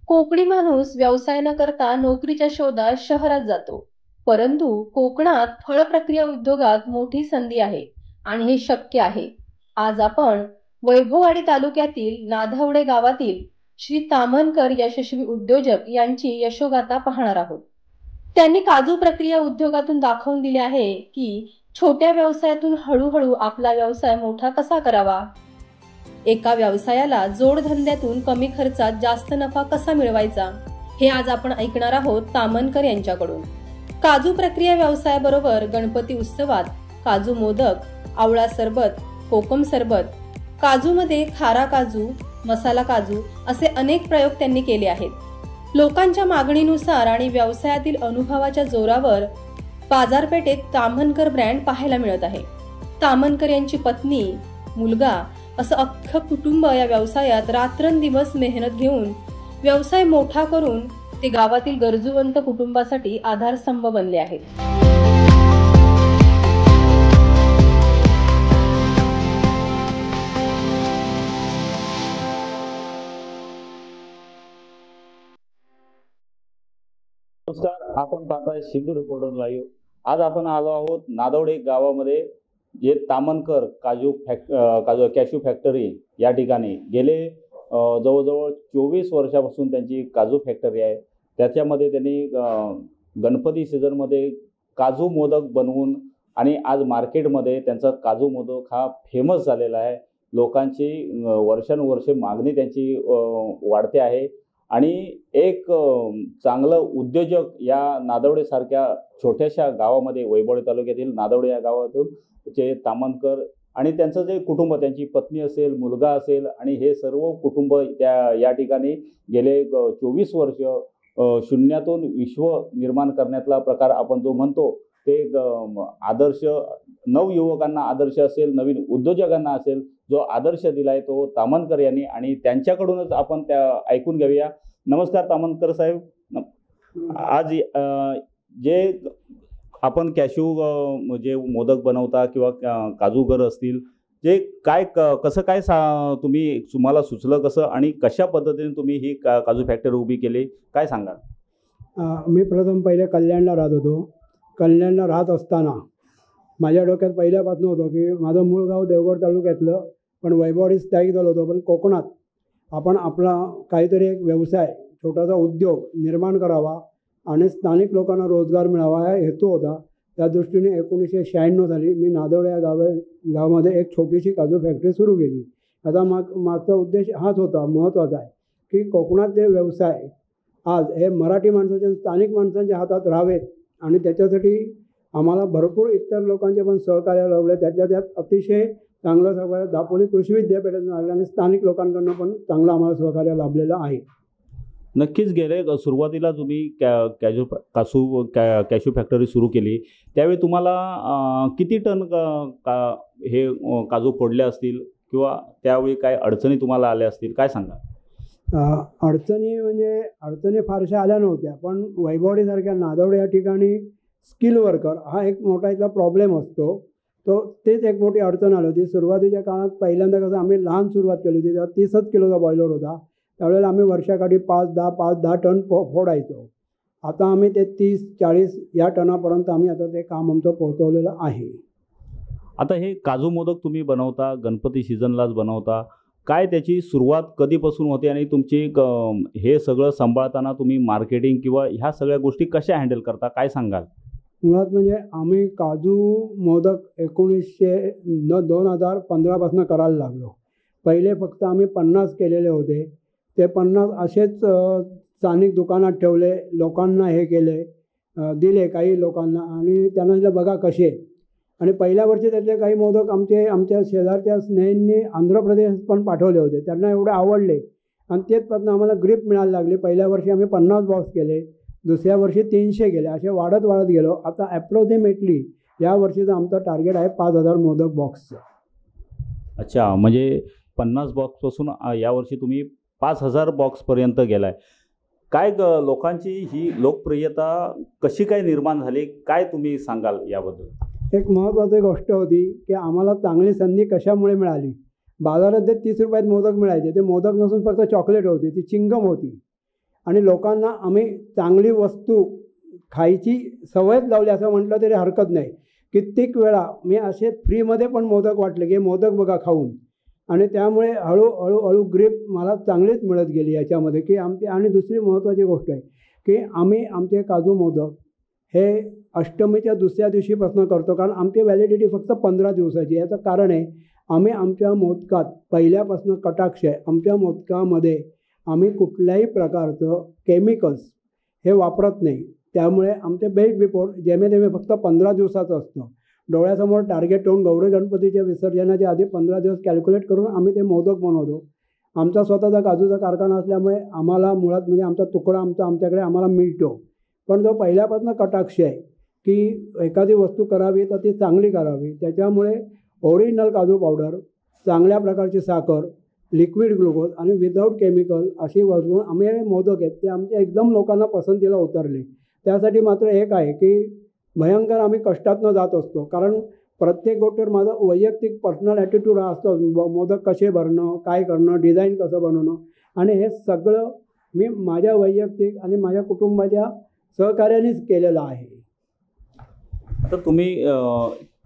कोकणी माणूस व्यवसाय न करता नोकरीच्या शोधात शहरात जातो. परंतु कोकणात फळ प्रक्रिया उद्योगात मोठी संधी आहे आणि हे शक्य आहे. आज आपण वैभववाडी तालुक्यातील नाधवडे गावातील श्री ताम्हनकर यशस्वी उद्योजक यांची यशोगाथा पाहणार आहोत. त्यांनी काजू प्रक्रिया उद्योगातून दाखवून दिले आहे की छोट्या व्यवसायातून हळूहळू आपला व्यवसाय मोठा कसा करावा. एका व्यवसायाला जोडधंद्यातून कमी खर्चात जास्त नफा कसा मिळवायचा हे आज आपण ऐकणार आहोत ताम्हनकर यांच्याकडून. काजू प्रक्रिया व्यवसायाबरोबर गणपती उत्सवात काजू मोदक, आवळा सरबत, कोकम सरबत, काजूमध्ये खारा काजू, मसाला काजू असे अनेक प्रयोग त्यांनी केले आहेत. लोकांच्या मागणीनुसार आणि व्यवसायातील अनुभवाच्या जोरावर बाजारपेठेत ताम्हनकर ब्रँड पाहायला मिळत आहे. ताम्हनकर यांची पत्नी, मुलगा असं अख्खं कुटुंब या व्यवसायात रात्रंदिवस मेहनत घेऊन व्यवसाय मोठा करून ते गावातील गरजूवंत कुटुंबासाठी आधारस्तंभ बनले आहेत. नमस्कार, आपण पाहताय सिंधू रिपोर्टर लाईव्ह. आज आपण आलो आहोत नादवडे गावामध्ये, जे ताम्हनकर कॅशू फॅक्टरी या ठिकाणी गेले जवळजवळ 24 वर्षापासून त्यांची काजू फॅक्टरी आहे. त्याच्यामध्ये त्यांनी गणपती सीझनमध्ये काजू मोदक बनवून आणि आज मार्केटमध्ये त्यांचा काजू मोदक हा फेमस झालेला आहे. लोकांची वर्षानुवर्षे मागणी त्यांची वाढते आहे आणि एक चांगलं उद्योजक या नादवडेसारख्या छोट्याशा गावामध्ये, वैभववाडी तालुक्यातील नादवडे या गावातून जे ताम्हनकर आणि त्यांचं जे कुटुंब, त्यांची पत्नी असेल, मुलगा असेल आणि हे सर्व कुटुंब या ठिकाणी गेले 24 वर्ष शून्यातून विश्व निर्माण करण्यातला प्रकार आपण जो म्हणतो ते आदर्श नवयुवकांना आदर्श असेल, नवीन उद्योजकांना असेल, जो आदर्श दिलाय तो ताम्हनकर यांनी आणि त्यांच्याकडूनच आपण त्या ऐकून घेऊया. नमस्कार ताम्हनकर साहेब. आज जे आपण कॅशू जे मोदक बनवता किंवा काजूगर असतील, जे काय कसं काय तुम्हाला सुचलं कसं आणि कशा पद्धतीने तुम्ही ही काजू फॅक्टरी उभी केली, काय सांगाल? मी प्रथम पहिले कल्याणला राहत होतो. कल्याणला राहत असताना माझ्या डोक्यात पहिल्यापासून होतं की माझं मूळ गाव देवगड तालुक्यातलं, पण वैभववाडी स्थायिक झालं होतं, पण कोकणात आपण आपला काहीतरी एक व्यवसाय, छोटासा उद्योग निर्माण करावा आणि स्थानिक लोकांना रोजगार मिळावा हा हेतू होता. त्या दृष्टीने 1996 साली मी नादवडे या गावामध्ये एक छोटीशी काजू फॅक्टरी सुरू केली. आता मागचा उद्देश हाच होता, महत्त्वाचा आहे की कोकणातले व्यवसाय आज हे मराठी माणसाच्या, स्थानिक माणसांच्या हातात राहावेत आणि त्याच्यासाठी आम्हाला भरपूर इतर लोकांचे पण सहकार्य लाभले. त्यातल्या त्यात अतिशय चांगलं सहकार्य दापोली कृषी विद्यापीठातून आलं आणि स्थानिक लोकांकडून पण चांगलं आम्हाला सहकार्य लाभलेलं आहे. नक्कीच. गेले सुरुवातीला तुम्ही कॅशू फॅक्टरी सुरू केली त्यावेळी तुम्हाला किती टन हे काजू फोडले असतील किंवा त्यावेळी काय अडचणी तुम्हाला आल्या असतील, काय सांगा? अडचणी फारशा आल्या नव्हत्या, पण वैभववाडीसारख्या नादवडे या ठिकाणी स्किल वर्कर हा एक मोठा इथला प्रॉब्लेम असतो. तेच एक मोठी अडचण आली होती. सुरुवातीच्या काळात पहिल्यांदा कसं आम्ही लहान सुरुवात केली होती, तेव्हा 30 किलोचा बॉयलर होता. त्यावेळेला आम्ही वर्षाकाठी 5-10 टन फोडायचो. आता आम्ही ते 30-40 या टनापर्यंत आम्ही आता ते काम आमचं पोहोचवलेलं आहे. आता हे काजू मोदक तुम्ही बनवता, गणपती सीझनलाच बनवता, काय त्याची सुरुवात कधीपासून होते आणि तुमची हे सगळं सांभाळताना तुम्ही मार्केटिंग किंवा ह्या सगळ्या गोष्टी कशा हँडल करता, काय सांगाल? मुळात म्हणजे आम्ही काजू मोदक 2015 पासून करायला लागलो. पहिले फक्त आम्ही 50 केलेले होते. ते 50 असेच स्थानिक दुकानात ठेवले, लोकांना हे केले, दिले काही लोकांना आणि त्यांना दिलं बघा कसे. आणि पहिल्या वर्षी त्यातले काही मोदक आमच्या शेजारच्या स्नेहींनी आंध्र प्रदेश पण पाठवले होते. त्यांना एवढे आवडले आणि तेचपासून आम्हाला ग्रीप मिळायला लागली. पहिल्या वर्षी आम्ही 50 बॉक्स केले, दुसऱ्या वर्षी 300 केले, असे वाढत गेलो. आता ॲप्रॉक्सिमेटली या वर्षीचं आमचं टार्गेट आहे 5000 मोदक बॉक्सचं. अच्छा, म्हणजे 50 बॉक्सपासून यावर्षी तुम्ही 5000 बॉक्सपर्यंत गेला आहे. काय लोकांची ही लोकप्रियता कशी काय निर्माण झाली, काय तुम्ही सांगाल याबद्दल? एक महत्त्वाची गोष्ट होती की आम्हाला चांगली संधी कशामुळे मिळाली. बाजारात ते 30 रुपयात मोदक मिळायचे. ते मोदक नसून फक्त चॉकलेट होती, ती चिंगम होती. आणि लोकांना आम्ही चांगली वस्तू खायची सवयच लावली असं म्हटलं तरी हरकत नाही. कित्येक वेळा मी असे फ्रीमध्ये पण मोदक वाटले की मोदक बघा खाऊन, आणि त्यामुळे हळूहळू ग्रीप मला चांगलीच मिळत गेली याच्यामध्ये की आमची. आणि दुसरी महत्त्वाची गोष्ट आहे की आम्ही आमचे काजू मोदक हे अष्टमीच्या दुसऱ्या दिवशीपासून करतो, कारण आमची व्हॅलिडिटी फक्त 15 दिवसाची. याचं कारण आहे आम्ही आमच्या मोदकात पहिल्यापासून कटाक्ष आहे, आमच्या मोदकामध्ये आम्ही कुठल्याही प्रकारचं केमिकल्स हे वापरत नाही. त्यामुळे आमचे बेस्ट बिफोर जेमेतेमे फक्त 15 दिवसाचं असतं. डोळ्यासमोर टार्गेट ठेवून गौरी गणपतीच्या विसर्जनाच्या आधी 15 दिवस कॅल्क्युलेट करून आम्ही ते मोदक बनवतो. आमचा स्वतःचा काजूचा कारखाना असल्यामुळे आम्हाला मुळात म्हणजे आमचा तुकडा आमच्याकडे आम्हाला मिळतो. पण जो पहिल्यापासून कटाक्ष आहे की एखादी वस्तू करावी तर ती चांगली करावी. त्याच्यामुळे ओरिजिनल काजू पावडर, चांगल्या प्रकारची साखर, लिक्विड ग्लुकोज आणि विदाऊट केमिकल अशी वस्तू आम्ही मोदक आहेत ते आमच्या एकदम लोकांना पसंतीला उतरले. त्यासाठी मात्र एक आहे की भयंकर आम्ही कष्टातनं जात असतो, कारण प्रत्येक गोष्टीवर माझा वैयक्तिक पर्सनल ॲटिट्यूड हा असतो. मोदक कसे भरणं, काय करणं, डिझाईन कसं बनवणं, आणि हे सगळं मी माझ्या वैयक्तिक आणि माझ्या कुटुंबाच्या सहकार्यानेच केलेलं आहे. आता तुम्ही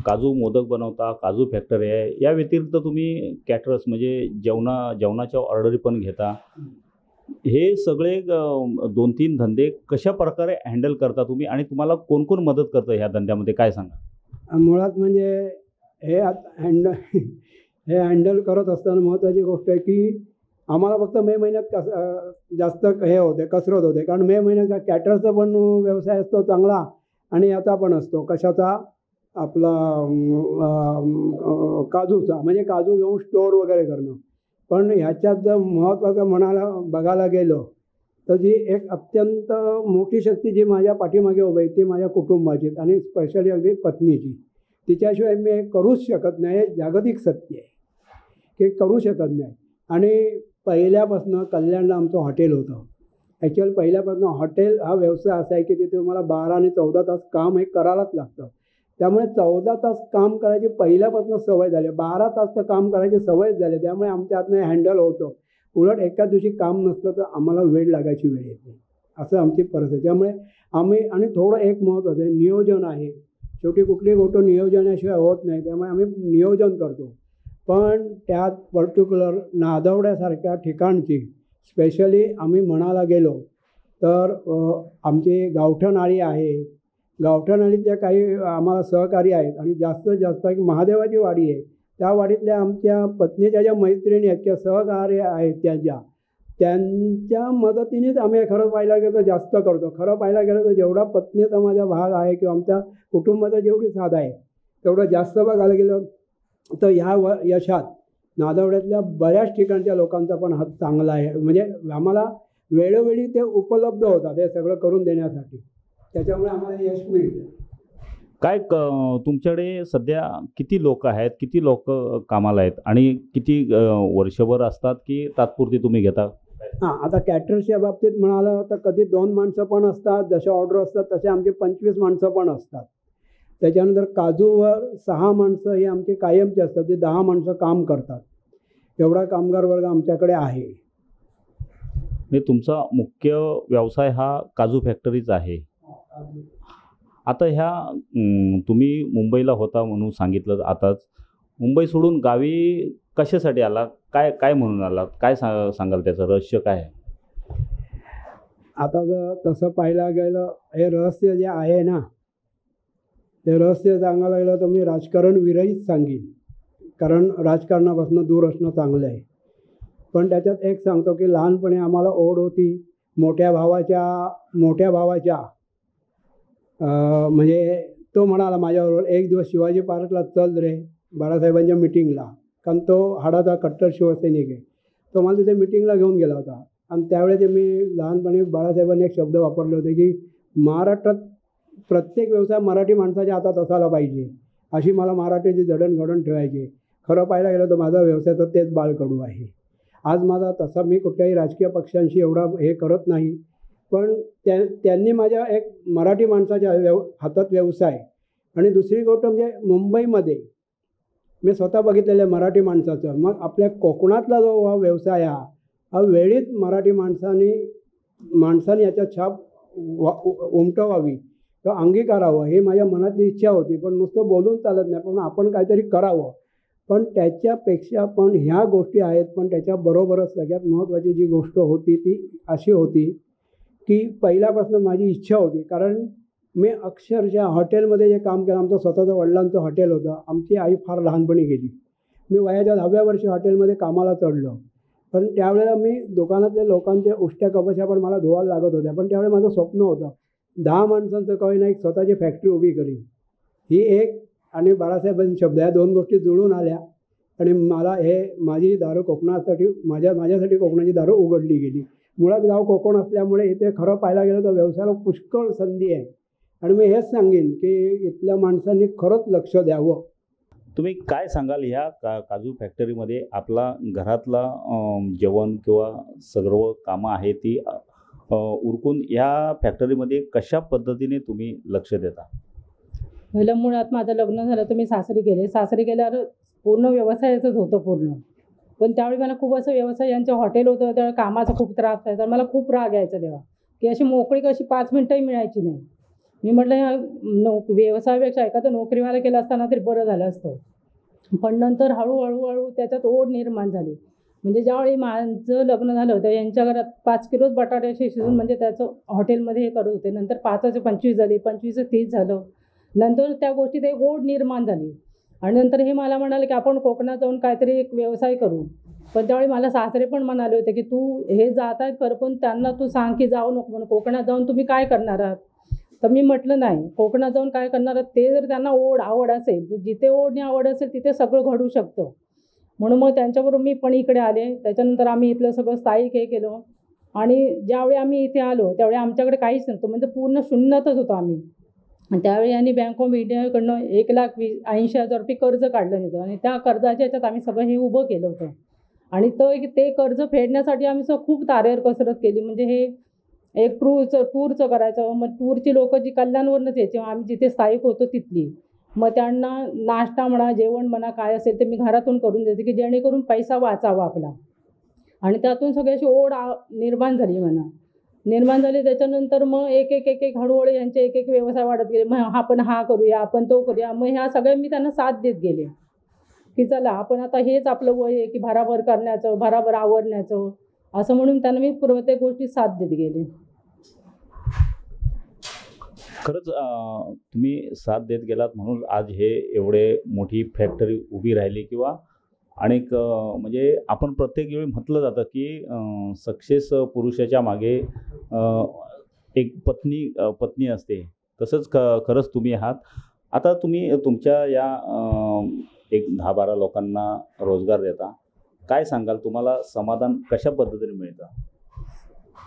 काजू मोदक बनवता, काजू फॅक्टरी आहे, या व्यतिरिक्त तुम्ही कॅटरर्स म्हणजे जेवणाच्या ऑर्डरी पण घेता. हे सगळे 2-3 धंदे कशा प्रकारे हँडल करता तुम्ही, आणि तुम्हाला कोण कोण मदत करतं ह्या धंद्यामध्ये, काय सांगा? मुळात म्हणजे हे हँडल करत असताना महत्त्वाची गोष्ट आहे की आम्हाला फक्त मे महिन्यात जास्त हे होते, कसरत होते, कारण मे महिन्यात कॅटरचा पण व्यवसाय असतो चांगला आणि याचा पण असतो. कशाचा? आपला काजूचा, म्हणजे काजू घेऊन स्टोअर वगैरे करणं. पण ह्याच्यात जर महत्त्वाचं बघायला गेलं तर जी एक अत्यंत मोठी शक्ती जी माझ्या पाठीमागे उभी आहे ती माझ्या कुटुंबाची आणि स्पेशली अगदी पत्नीची. तिच्याशिवाय मी हे करूच शकत नाही. जागतिक सत्य आहे की करू शकत नाही. आणि पहिल्यापासून कल्याणला आमचं हॉटेल होतं. ॲक्च्युअल पहिल्यापासून हॉटेल हा व्यवसाय असा आहे की तिथे तुम्हाला 12 आणि 14 तास काम हे करायलाच लागतं. त्यामुळे 14 तास काम करायची पहिल्यापासून सवय झाली. 12 तास तर काम करायची सवय झाली. त्यामुळे आमच्या हातनं हँडल होतं. उलट एका दिवशी काम नसलं तर आम्हाला वेळ लागायची वेळ येते, असं आमची परिस्थिती. त्यामुळे आम्ही, आणि थोडं एक महत्त्वाचं आहे, नियोजन आहे. शेवटी कुठली गोष्ट नियोजनाशिवाय होत नाही, त्यामुळे आम्ही नियोजन करतो. पण त्यात पर्टिक्युलर नादवड्यासारख्या ठिकाणची स्पेशली आम्ही म्हणायला गेलो तर आमची गावठण आळी आहे. गावठण आळीतल्या काही आम्हाला सहकारी आहेत, आणि जास्तीत जास्त एक महादेवाची वाडी आहे. त्या वाडीतल्या आमच्या पत्नीच्या ज्या मैत्रिणी आहेत किंवा सहकार्य आहेत त्यांच्या मदतीनेच आम्ही खरं पाहायला गेलं तर जास्त करतो. खरं पाहायला गेलं तर जेवढा पत्नीचा माझा भाग आहे किंवा आमच्या कुटुंबाचा जेवढी साथ आहे तेवढं जास्त बघायला गेलं तर ह्या यशात नादवड्यातल्या बऱ्याच ठिकाणच्या लोकांचा पण हात चांगला आहे. म्हणजे आम्हाला वेळोवेळी ते उपलब्ध होतात हे सगळं करून देण्यासाठी. त्याच्यामुळे आम्हाला यश मिळतं. काय तुमच्याकडे सध्या किती लोक आहेत, किती लोक कामाला आहेत, आणि किती वर्षभर असतात की तात्पुरती तुम्ही घेता? आता कॅटरर्सच्या बाबतीत म्हणालं तर कधी 2 माणसं पण असतात, जशा ऑर्डर असतात तसे आमचे 25 माणसं पण असतात. त्याच्यानंतर काजूवर 6 माणसं ही आमची कायमची असतात, जे 10 माणसं काम करतात. एवढा कामगार वर्ग आमच्याकडे आहे. म्हणजे तुमचा मुख्य व्यवसाय हा काजू फॅक्टरीचा आहे. आता ह्या तुम्ही मुंबईला होता म्हणून सांगितलं, आताच मुंबई सोडून गावी कशासाठी आला, काय म्हणून आला, काय सांगाल, त्याचं रहस्य काय आहे? आता जर तसं पाहायला गेलं, हे रहस्य जे आहे ना, ते रहस्य सांगायला गेलं तर मी राजकारण विरहित सांगेन, कारण राजकारणापासून दूर असणं चांगलं आहे. पण त्याच्यात एक सांगतो की लहानपणी आम्हाला ओढ होती मोठ्या भावाच्या म्हणजे तो म्हणाला माझ्याबरोबर, एक दिवस शिवाजी पार्कला चल रे बाळासाहेबांच्या मिटिंगला, कारण तो हाडाचा कट्टर शिवसैनिक आहे. तो मला तिथे मिटिंगला घेऊन गेला होता. आणि त्यावेळेस मी लहानपणी बाळासाहेबांनी एक शब्द वापरले होते की महाराष्ट्रात प्रत्येक व्यवसाय मराठी माणसाच्या हातात असायला पाहिजे, अशी मला मराठीची जडणघडण ठेवायची. खरं पाहायला गेलं तर माझा व्यवसाय तर तेच बाळकडू आहे. आज माझा तसा मी कुठल्याही राजकीय पक्षांशी एवढा हे करत नाही, पण त्यांनी माझ्या एक मराठी माणसाच्या हातात व्यवसाय. आणि दुसरी गोष्ट म्हणजे मुंबईमध्ये मी स्वतः बघितलेलं आहे मराठी माणसाचं. मग आपल्या कोकणातला जो हा व्यवसाय हा वेळीच मराठी माणसाने माणसाने याच्या छाप उमटवावी किंवा अंगीकारावं हे माझ्या मनातली इच्छा होती. पण नुसतं बोलून चालत नाही, पण आपण काहीतरी करावं. पण त्याच्यापेक्षा पण ह्या गोष्टी आहेत. पण त्याच्याबरोबरच सगळ्यात महत्त्वाची जी गोष्ट होती ती अशी होती की पहिल्यापासून माझी इच्छा होती. कारण मी अक्षरशः हॉटेलमध्ये जे काम केलं, आमचं स्वतःचं वडिलांचं हॉटेल होतं. आमची आई फार लहानपणी गेली. मी वयाच्या 10व्या वर्षी हॉटेलमध्ये कामाला चढलो. पण त्यावेळेला मी दुकानातल्या लोकांच्या उष्ट्या कपशा पण मला धुवायला लागत होत्या. पण त्यावेळी माझं स्वप्न होतं 10 माणसांचं काही नाही, एक स्वतःची फॅक्टरी उभी करीन. ही एक आणि बाळासाहेबांचे शब्द, या 2 गोष्टी जुळून आल्या आणि मला हे माझी दारं कोकणासाठी माझ्यासाठी कोकणाची दारं उघडली गेली. मुळात गाव कोकण असल्यामुळे इथे खरं पाहायला गेलं तर व्यवसायाला पुष्कळ संधी आहे. आणि मी हेच सांगेन की इथल्या माणसांनी खरंच लक्ष द्यावं. तुम्ही काय सांगाल ह्या काजू फॅक्टरीमध्ये आपला घरातला जेवण किंवा सर्व कामं आहे ती उरकून या फॅक्टरीमध्ये कशा पद्धतीने तुम्ही लक्ष देता? पहिलं मुळात माझं लग्न झालं तर मी सासरी गेले. सासरी गेल्यावर पूर्ण व्यवसायाचंच होतं पूर्ण. पण त्यावेळी मला खूप असं व्यवसाय, यांचं हॉटेल होतं, त्यावेळी कामाचा खूप त्रास व्हायचा. मला खूप राग यायचा तेव्हा की अशी मोकळी कशी 5 मिनटंही मिळायची नाही. मी म्हटलं ह्या व्यवसायापेक्षा एखादं नोकरीवाला केलं असताना तरी बरं झालं असतं. पण नंतर हळूहळू त्याच्यात ओढ निर्माण झाली. म्हणजे ज्यावेळी माझं लग्न झालं होतं यांच्या घरात 5 किलोच बटाटे असे शिजून म्हणजे त्याचं हॉटेलमध्ये हे करत होते. नंतर 5चे 25 झाले, 25चे 30 झालं. नंतर त्या गोष्टीत एक ओढ निर्माण झाली आणि नंतर हे मला म्हणाले की आपण कोकणात जाऊन काहीतरी एक व्यवसाय करू. पण त्यावेळी मला सासरे पण म्हणाले होते की तू हे जात आहेत कर, पण त्यांना तू सांग की जाऊ नको म्हणून, कोकणात जाऊन तुम्ही काय करणार आहात. तर मी म्हटलं नाही, कोकणात जाऊन काय करणार आहात, ते जर त्यांना आवड असेल, जिथे ओढणी आवड असेल तिथे सगळं घडू शकतं. म्हणून मग त्यांच्याबरोबर मी पण इकडे आले. त्याच्यानंतर आम्ही इथलं सगळं स्थायिक हे केलं आणि ज्यावेळी आम्ही इथे आलो त्यावेळी आमच्याकडे काहीच नव्हतं, म्हणजे पूर्ण शून्यातच होतो आम्ही. आणि त्यावेळी यांनी बँक ऑफ इंडियाकडनं 1,80,000 रुपये कर्ज काढलं होतं आणि त्या कर्जाच्या ह्याच्यात आम्ही सगळं हे उभं केलं होतं. आणि ते कर्ज फेडण्यासाठी आम्ही खूप तारेवर कसरत केली. म्हणजे हे एक टूरचं करायचं. मग टूरची लोकं जी कल्याणवरूनच यायची, आम्ही जिथे स्थायिक होतो तिथली, मग त्यांना नाश्ता म्हणा, जेवण म्हणा, काय असेल ते मी घरातून करून द्यायचे की जेणेकरून पैसा वाचावा आपला. आणि त्यातून सगळी अशी ओढ निर्माण झाली म्हणा. निर्माण झाली त्याच्यानंतर मग एक हळूहळू यांचे एक व्यवसाय वाढत गेले. मग आपण हा करूया, आपण तो करूया. मग ह्या सगळ्या मी त्यांना साथ देत गेले की चला आपण आता हेच आपलं वय आहे की भराभर करण्याचं, भराभर आवडण्याचं, असं म्हणून त्यांना मी प्रत्येक गोष्टी साथ देत गेले. खरंच तुम्ही साथ देत गेलात म्हणून आज हे एवढे मोठी फॅक्टरी उभी राहिली. किंवा अनेक म्हणजे आपण प्रत्येक वेळी म्हटलं जातं की सक्सेस पुरुषाच्या मागे एक पत्नी असते. तसंच खरंच तुम्ही आहात. आता तुम्ही तुमच्या या एक 10-12 लोकांना रोजगार देता. काय सांगाल, तुम्हाला समाधान कशा पद्धतीने मिळतं?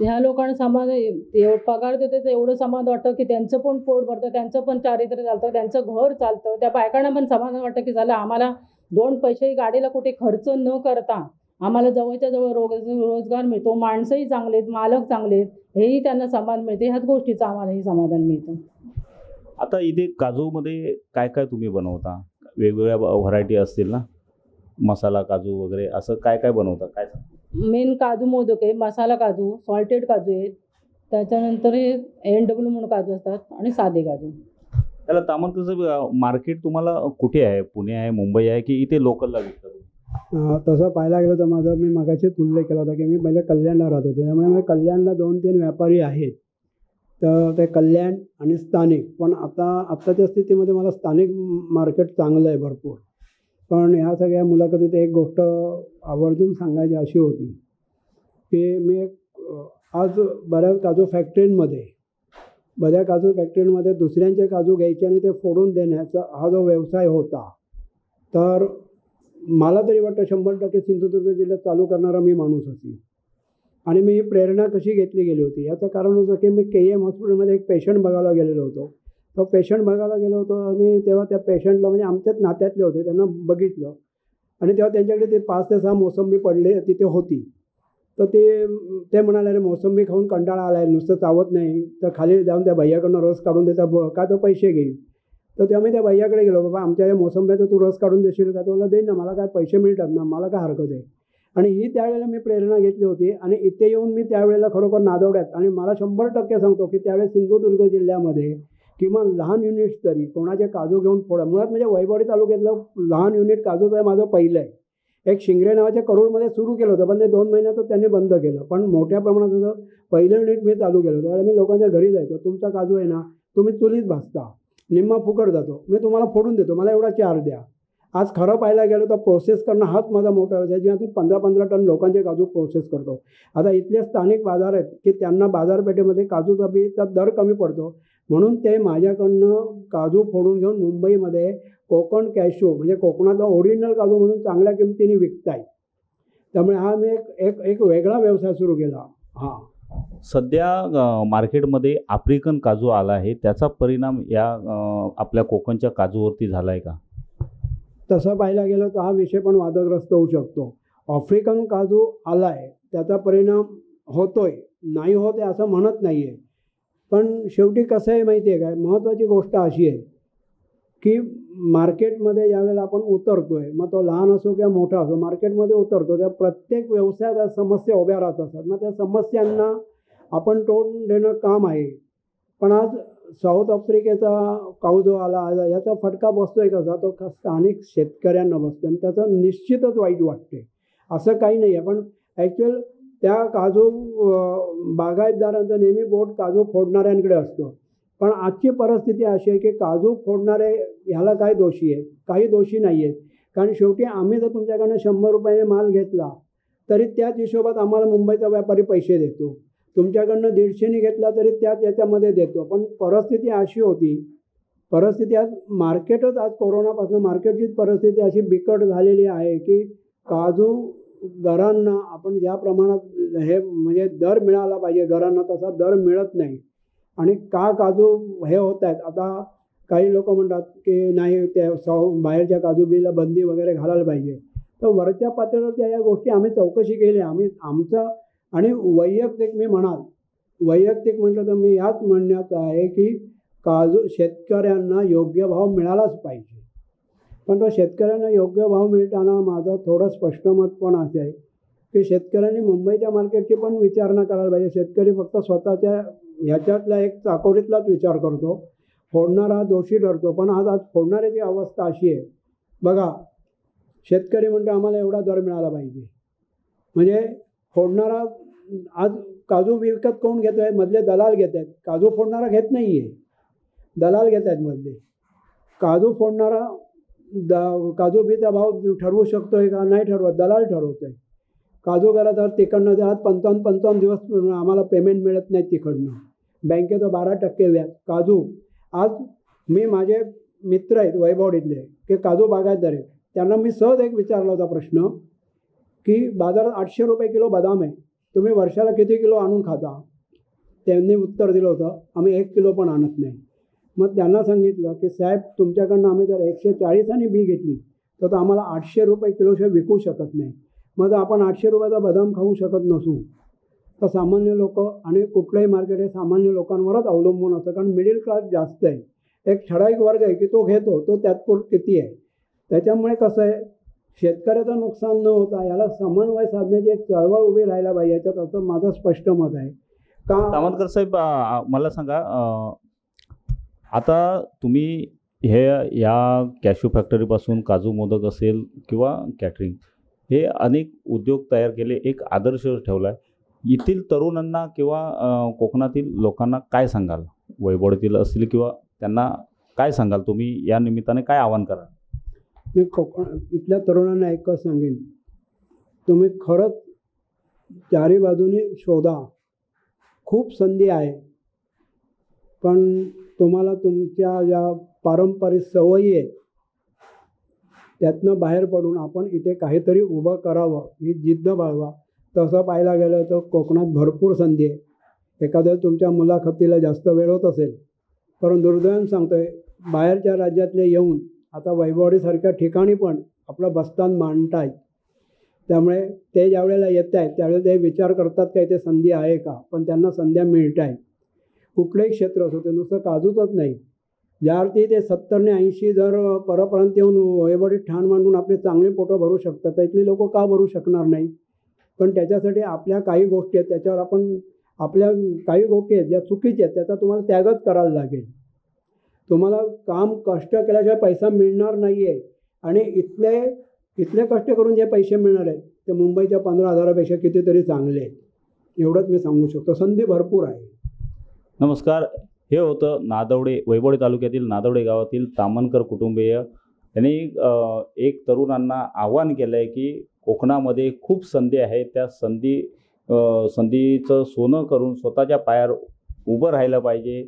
ह्या लोकांना समाधान एवढं पगार देते तर एवढं समाधान वाटतं की त्यांचं पण पोट भरतं, त्यांचं पण चारित्र्य चालतं, त्यांचं घर चालतं. त्या बायकांना पण समाधान वाटतं की झालं आम्हाला 2 पैसे गाडीला कुठे खर्च न करता आम्हाला जवळच्या जवळ रोजगार मिळतो. माणसंही चांगले आहेत, मालक चांगले आहेत, हेही त्यांना समाधान मिळते. ह्याच गोष्टीचं आम्हालाही समाधान मिळतं. आता इथे काजूमध्ये काय काय तुम्ही बनवता? वेगवेगळ्या व्हरायटी असतील ना, मसाला काजू वगैरे असं काय काय बनवता? काय मेन काजू मोदक आहे, मसाला काजू, सॉल्टेड काजू आहेत, त्याच्यानंतर हे NW म्हणून काजू असतात आणि साधे काजू. त्याला तामणकरचं मार्केट तुम्हाला कुठे आहे? पुणे आहे, मुंबई आहे की इथे लोकलला विकतात? तसं पाहायला गेलं तर मी मगाशीच उल्लेख केला होता की मी पहिले कल्याणला राहत होतो. त्यामुळे मी कल्याणला 2-3 व्यापारी आहेत. तर ते कल्याण आणि स्थानिक. पण आत्ताच्या स्थितीमध्ये मला स्थानिक मार्केट चांगलं आहे भरपूर. पण ह्या सगळ्या मुलाखतीत एक गोष्ट आवर्जून सांगायची अशी होती की मी आज बऱ्याच काजू फॅक्टरींमध्ये दुसऱ्यांचे काजू घ्यायचे आणि ते फोडून देण्याचा हा जो व्यवसाय होता, तर मला तरी वाटतं 100% सिंधुदुर्ग जिल्ह्यात चालू करणारा मी माणूस असेल. आणि मी ही प्रेरणा कशी घेतली गेली होती याचं कारण होतं की मी KM हॉस्पिटलमध्ये एक पेशंट बघायला गेलेलो होतो. तो पेशंट बघायला गेलो होतो आणि तेव्हा त्या पेशंटला म्हणजे आमच्याच नात्यातले होते, त्यांना बघितलं आणि तेव्हा त्यांच्याकडे ते 5 ते 6 मोसंबी पडले तिथे होती. तर ते म्हणाले, अरे मोसंबी खाऊन कंटाळा आला आहे, नुसतं चावत नाही, तर खाली जाऊन त्या भैयाकडनं रस काढून देता का, तो पैसे घेईल. तर तेव्हा मी त्या भैयाकडे गेलो, बाबा आमच्या या मोसंब्याचा तू रस काढून देशील का? तो बोलला, देईन ना, मला काय पैसे मिळतात ना, मला काय हरकत आहे. आणि ही त्यावेळेला मी प्रेरणा घेतली होती आणि इथे येऊन मी त्यावेळेला खरोखर नादवड्यात आणि मला 100% सांगतो की त्यावेळेस सिंधुदुर्ग जिल्ह्यामध्ये किमान लहान युनिट्स तरी कोणाचे काजू घेऊन फोडा, मुळात म्हणजे वैभववाडी तालुक्यातलं लहान युनिट काजूचं आहे माझं पहिलं आहे. एक शिंगरे नावाच्या करूरमध्ये सुरू केलं होतं, पण ते 2 महिन्यातच त्यांनी बंद केलं. पण मोठ्या प्रमाणात होतं पहिलं युनिट मी चालू केलं. त्यावेळेला मी लोकांच्या घरी जायचो, तुमचा काजू आहे ना तुम्ही चुलीत भाजता, निम्मा फुकट जातो, मी तुम्हाला फोडून देतो, मला एवढा चार्ज द्या. आज खरं पाहायला गेलो तर प्रोसेस करणं हाच माझा मोठा व्यवसाय, ज्यातून 15-15 टन लोकांचे काजू प्रोसेस करतो. आता इथले स्थानिक बाजार आहेत की त्यांना बाजारपेठेमध्ये काजूचा बीचा दर कमी पडतो, म्हणून ते माझ्याकडनं काजू फोडून घेऊन मुंबईमध्ये कोकण कॅश्यू म्हणजे कोकणातला ओरिजिनल काजू म्हणून चांगल्या किमतीने विकतायत. त्यामुळे हा मी एक वेगळा व्यवसाय सुरू केला. हां, सध्या मार्केटमध्ये आफ्रिकन काजू आला आहे, त्याचा परिणाम या आपल्या कोकणच्या काजूवरती झाला आहे का? तसं पाहायला गेलं तर हा विषय पण वादग्रस्त होऊ शकतो. आफ्रिकन काजू आला आहे त्याचा परिणाम होतोय, नाही होत आहे असं म्हणत नाही आहे. पण शेवटी कसं आहे माहिती आहे काय, महत्त्वाची गोष्ट अशी आहे की मार्केटमध्ये ज्यावेळेला आपण उतरतो आहे, मग तो लहान असो किंवा मोठा असो, मार्केटमध्ये उतरतो त्या प्रत्येक व्यवसायात समस्या उभ्या राहत असतात. मग त्या समस्यांना आपण तोंड देणं काम आहे. पण आज साऊथ आफ्रिकेचा काजू आला याचा फटका बसतोय कसा, तो स्थानिक शेतकऱ्यांना बसतो आणि त्याचं निश्चितच वाईट वाटते. असं काही नाही आहे, पण ॲक्च्युअल त्या काजू बागायतदारांचं नेहमी बोट काजू फोडणाऱ्यांकडे असतो. पण आजची परिस्थिती अशी आहे की काजू फोडणारे ह्याला काय दोषी आहेत, काही दोषी नाही आहेत. कारण शेवटी आम्ही जर तुमच्याकडनं 100 रुपयाने माल घेतला तरी त्याच हिशोबात आम्हाला मुंबईचा व्यापारी पैसे देतो, तुमच्याकडनं 150ने घेतला तरी त्याच याच्यामध्ये देतो. पण परिस्थिती अशी होती, परिस्थिती आज मार्केटच आज कोरोनापासून मार्केटचीच परिस्थिती अशी बिकट झालेली आहे की काजू घरांना आपण ज्या प्रमाणात हे म्हणजे दर मिळाला पाहिजे घरांना तसा दर मिळत नाही. आणि का काजू हे होत आहेत, आता काही लोक म्हणतात की नाही त्या बाहेरच्या काजू बीला बंदी वगैरे घालायला पाहिजे. तर वरच्या पातळीवर या गोष्टी आम्ही चौकशी केली. आम्ही आमचं आणि वैयक्तिक मी म्हणाल वैयक्तिक म्हटलं तर मी याच म्हणण्यात आहे की काजू शेतकऱ्यांना योग्य भाव मिळालाच पाहिजे. पण तो शेतकऱ्यांना योग्य भाव मिळताना माझं थोडं स्पष्ट मत पण असं आहे की शेतकऱ्यांनी मुंबईच्या मार्केटची पण विचारणा करायला पाहिजे. शेतकरी फक्त स्वतःच्या ह्याच्यातला एक चाकोरीतलाच विचार करतो, फोडणारा दोषी ठरतो. पण आज फोडणाऱ्याची अवस्था अशी आहे बघा, शेतकरी म्हणतो आम्हाला एवढा दर मिळाला पाहिजे, म्हणजे फोडणारा आज काजू विकत कोण घेतो आहे, मधले दलाल घेत आहेत. काजू फोडणारा घेत नाही आहे, दलाल घेत आहेत मधले. काजू फोडणारा काजू बीचा भाव ठरवू शकतो आहे का, नाही ठरवत, दलाल ठरवतो आहे. काजू गेला तर तिकडनं आज 55 दिवस आम्हाला पेमेंट मिळत नाही तिकडनं, बँकेचं 12% व्याज. काजू आज मी माझे मित्र आहेत वैभववाडीतले की काजू बागायतदार आहेत, त्यांना मी सहज एक विचारला होता प्रश्न की बाजारात 800 रुपये किलो बदाम आहे, तुम्ही वर्षाला किती किलो आणून खाता. त्यांनी उत्तर दिलं होतं आम्ही 1 किलो पण आणत नाही. मग त्यांना सांगितलं की साहेब तुमच्याकडनं आम्ही जर 140 बी घेतली तर आम्हाला 800 रुपये किलोशिवाय विकू शकत नाही. मग आपण 800 रुपयाचा बदाम खाऊ शकत नसू तर सामान्य लोक आणि कुठलंही मार्केट हे सामान्य लोकांवरच अवलंबून असतं. कारण मिडल क्लास जास्त आहे, एक ठराविक वर्ग आहे की तो घेतो, तो त्यात किती आहे. त्याच्यामुळे कसं आहे, शेतकऱ्याचं नुकसान न होता याला समन्वय साधण्याची एक चळवळ उभी राहायला पाहिजे याच्यात, असं माझं स्पष्ट मत आहे. का तामनकर साहेब मला सांगा, आता तुम्ही हे या कॅशू फॅक्टरीपासून काजू मोदक असेल किंवा कॅटरिंग हे अनेक उद्योग तयार केले, एक आदर्श ठेवला आहे. येथील तरुणांना किंवा कोकणातील लोकांना काय सांगाल, वैभववाडीतील असतील किंवा त्यांना काय सांगाल तुम्ही, या निमित्ताने काय आवाहन कराल? मी इथल्या तरुणांना एकच सांगेन, तुम्ही खरंच चारी बाजूने शोधा, खूप संधी आहे. पण तुम्हाला तुमच्या ज्या पारंपरिक सवयी आहेत त्यातनं बाहेर पडून आपण इथे काहीतरी उभं करावं ही जिद्द बाळगा. तसं पाहायला गेलं तर कोकणात भरपूर संधी आहे. एखाद्या तुमच्या मुलाखतीला जास्त वेळ होत असेल, परंतु दुर्दैवाने सांगतो आहे बाहेरच्या राज्यातले येऊन आता वैभववाडीसारख्या ठिकाणी पण आपलं बस्तान मांडत आहेत. त्यामुळे ते ज्यावेळेला येत आहेत त्यावेळेला ते विचार करतात का इथे संधी आहे का, पण त्यांना संध्या मिळत आहेत. कुठलंही क्षेत्र असो, ते नुसतं काजूचंच नाही, ज्या अर्थी ते 70 ने 80 जर परप्रांत येऊन वैभववाडीत ठाण मांडून आपले चांगले पोटं भरू शकतात, तर इथली लोक का भरू शकणार नाही. पण त्याच्यासाठी आपल्या काही गोष्टी आहेत, त्याच्यावर आपण आपल्या काही गोष्टी आहेत ज्या चुकीच्या आहेत त्याचा तुम्हाला त्यागच करायला लागेल. तुम्हाला काम कष्ट केल्याशिवाय पैसा मिळणार नाही आहे. आणि इथले कष्ट करून जे पैसे मिळणार आहेत ते मुंबईच्या 15,000पेक्षा कितीतरी चांगले आहेत. एवढंच मी सांगू शकतो. संधी भरपूर आहे. नमस्कार. हे होतं नादवडे, वैभववाडी तालुक्यातील नादवडे गावातील तामनकर कुटुंबीय. त्यांनी एक तरुणांना आव्हान केलं आहे की कोकणामध्ये खूप संधी आहे, त्या संधीचं सोनं करून स्वतःच्या पायावर उभं राहिलं पाहिजे.